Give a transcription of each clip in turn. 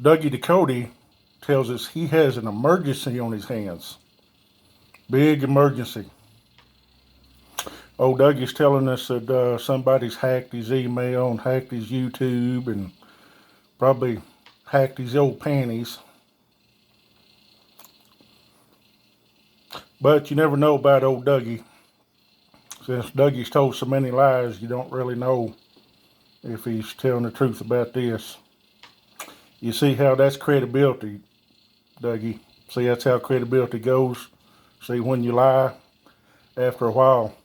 Ducote tells us he has an emergency on his hands. Big emergency. Old Dougie's telling us that somebody's hacked his email and hacked his YouTube and probably hacked his old panties. But you never know about old Dougie. Since Dougie's told so many lies, you don't really know if he's telling the truth about this. You see how that's credibility, Dougie. See, that's how credibility goes. See, when you lie, after a while,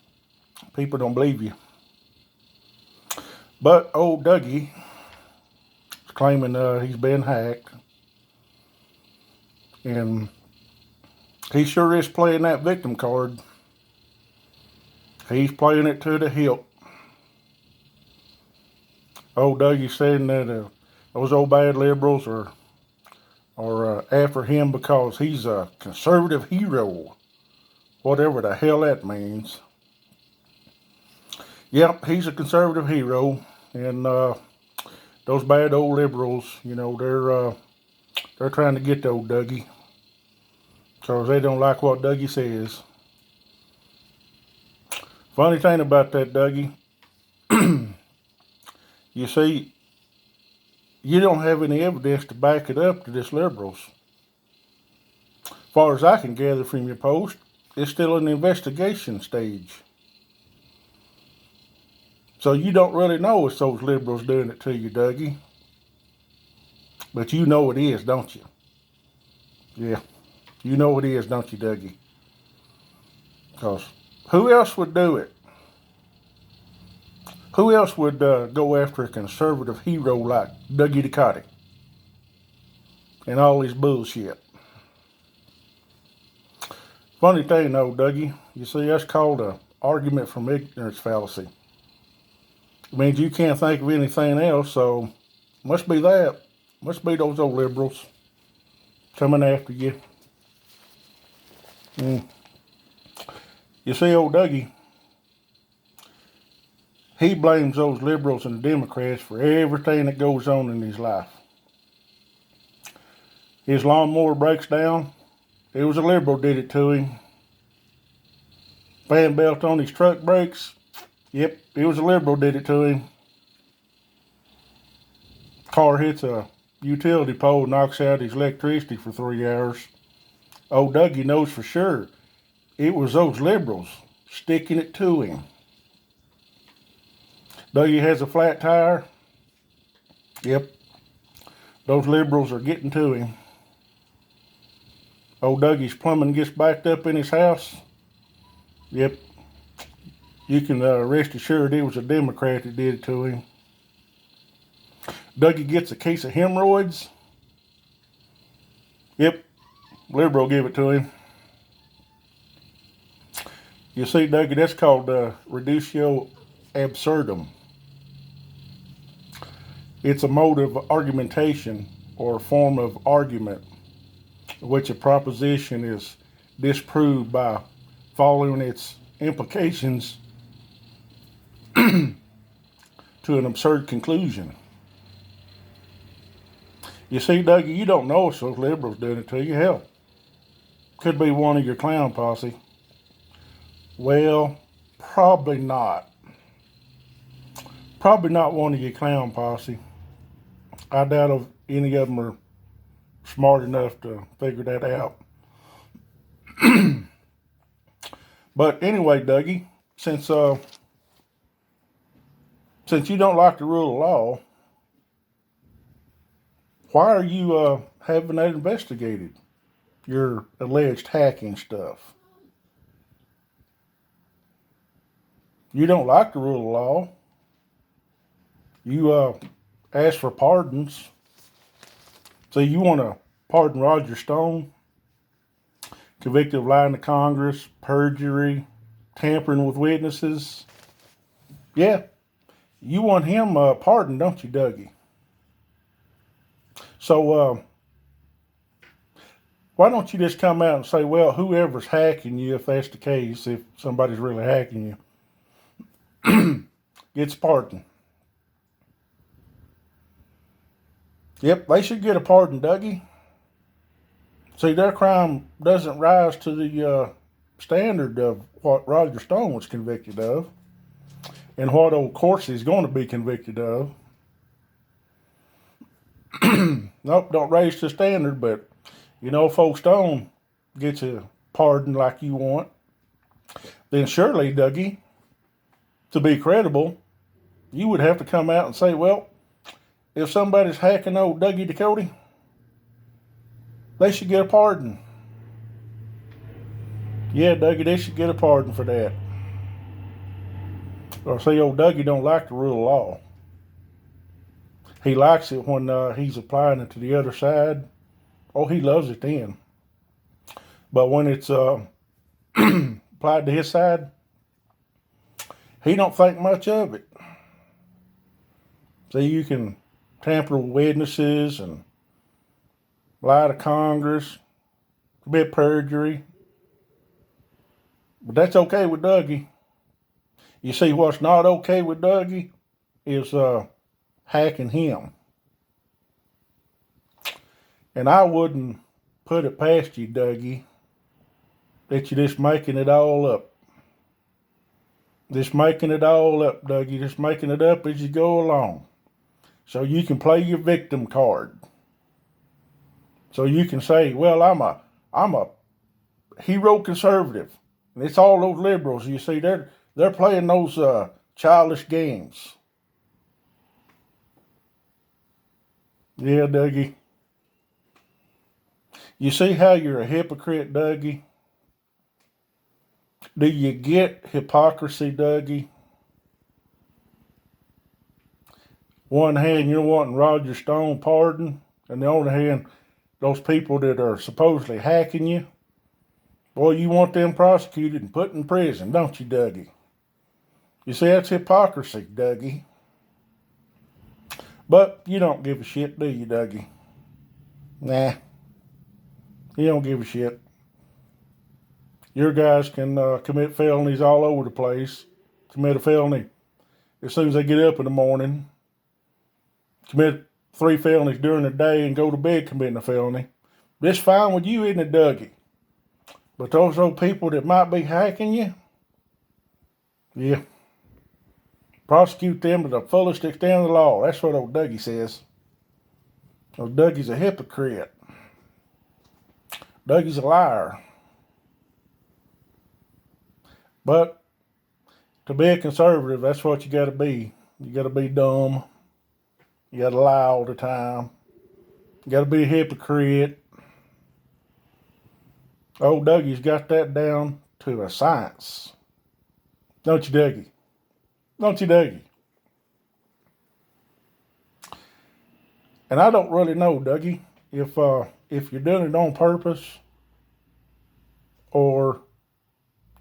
people don't believe you. But old Dougie is claiming he's been hacked. And he sure is playing that victim card. He's playing it to the hilt. Old Dougie's saying that those old bad liberals are after him because he's a conservative hero. Whatever the hell that means. Yep, he's a conservative hero. And those bad old liberals, you know, they're trying to get to old Dougie. Because they don't like what Dougie says. Funny thing about that, Dougie, you see, you don't have any evidence to back it up to this liberals. As far as I can gather from your post, it's still an investigation stage. So you don't really know it's those liberals doing it to you, Dougie. But you know it is, don't you? Yeah, you know it is, don't you, Dougie? Because who else would do it? Who else would go after a conservative hero like Dougie Ducote and all his bullshit? Funny thing though, Dougie, you see, that's called an argument from ignorance fallacy. It means you can't think of anything else, so must be that. Must be those old liberals coming after you. You see, old Dougie, he blames those liberals and Democrats for everything that goes on in his life. His lawnmower breaks down, it was a liberal did it to him. Fan belt on his truck breaks, yep, it was a liberal did it to him. Car hits a utility pole, knocks out his electricity for 3 hours. Old Dougie knows for sure it was those liberals sticking it to him. Dougie has a flat tire. Yep, those liberals are getting to him. Old Dougie's plumbing gets backed up in his house. Yep, you can rest assured it was a Democrat that did it to him. Dougie gets a case of hemorrhoids. Yep, liberal gave it to him. You see, Dougie, that's called reductio absurdum. It's a mode of argumentation or a form of argument in which a proposition is disproved by following its implications to an absurd conclusion. You see, Dougie, you don't know if those liberals doing it to you. Hell, could be one of your clown posse. Well, probably not. Probably not one of your clown posse. I doubt if any of them are smart enough to figure that out. But anyway, Dougie, since you don't like the rule of law, why are you having that investigated? Your alleged hacking stuff. You don't like the rule of law. You ask for pardons. So you want to pardon Roger Stone, convicted of lying to Congress, perjury, tampering with witnesses. Yeah, you want him pardoned, don't you, Dougie? So why don't you just come out and say, well, whoever's hacking you, if that's the case, if somebody's really hacking you, gets pardoned. Yep, they should get a pardon, Dougie. See, their crime doesn't rise to the standard of what Roger Stone was convicted of and what old Corsi is going to be convicted of. Nope, don't raise the standard, but you know, if old Stone gets a pardon like you want, then surely, Dougie, to be credible, you would have to come out and say, well, if somebody's hacking old Dougie Ducote, they should get a pardon. Yeah, Dougie, they should get a pardon for that. Or see, old Dougie don't like the rule of law. He likes it when he's applying it to the other side. Oh, he loves it then. But when it's applied to his side, he don't think much of it. See, you can tamper with witnesses and lie to Congress, commit perjury. But that's okay with Dougie. You see, what's not okay with Dougie is hacking him. And I wouldn't put it past you, Dougie, that you're just making it all up. Just making it all up, Dougie. Just making it up as you go along. So you can play your victim card. So you can say, well, I'm a hero conservative. And it's all those liberals, you see, they're playing those childish games. Yeah, Dougie. You see how you're a hypocrite, Dougie? Do you get hypocrisy, Dougie? One hand, you're wanting Roger Stone pardon, and the other hand, those people that are supposedly hacking you, boy, you want them prosecuted and put in prison, don't you, Dougie? You see, that's hypocrisy, Dougie. But you don't give a shit, do you, Dougie? Nah, you don't give a shit. Your guys can commit felonies all over the place. Commit a felony as soon as they get up in the morning. Commit 3 felonies during the day and go to bed committing a felony. This fine with you, isn't it, Dougie? But those old people that might be hacking you, yeah, prosecute them to the fullest extent of the law. That's what old Dougie says. Old Dougie's a hypocrite. Dougie's a liar. But to be a conservative, that's what you got to be. You got to be dumb. You got to lie all the time. You got to be a hypocrite. Old Dougie's got that down to a science. Don't you, Dougie? Don't you, Dougie? And I don't really know, Dougie, if you're doing it on purpose or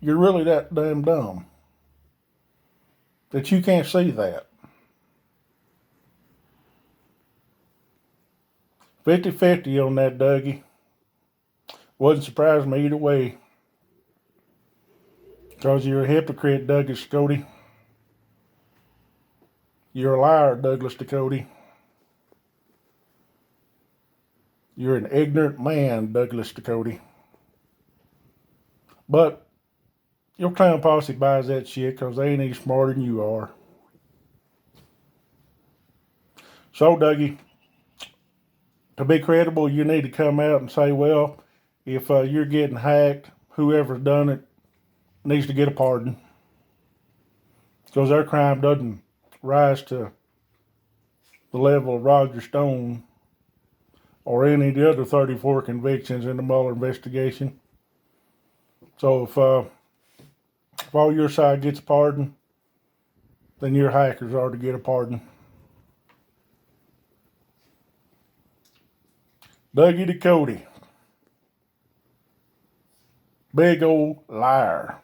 you're really that damn dumb that you can't see that. 50-50 on that, Dougie. Wouldn't surprise me either way. Because you're a hypocrite, Douglas Ducote. You're a liar, Douglas Ducote. You're an ignorant man, Douglas Ducote. But your clown posse buys that shit because they ain't any smarter than you are. So, Dougie, to be credible, you need to come out and say, well, if you're getting hacked, whoever's done it needs to get a pardon. Because their crime doesn't rise to the level of Roger Stone or any of the other 34 convictions in the Mueller investigation. So if all your side gets a pardon, then your hackers are to get a pardon. Dougie Ducote. Big old liar.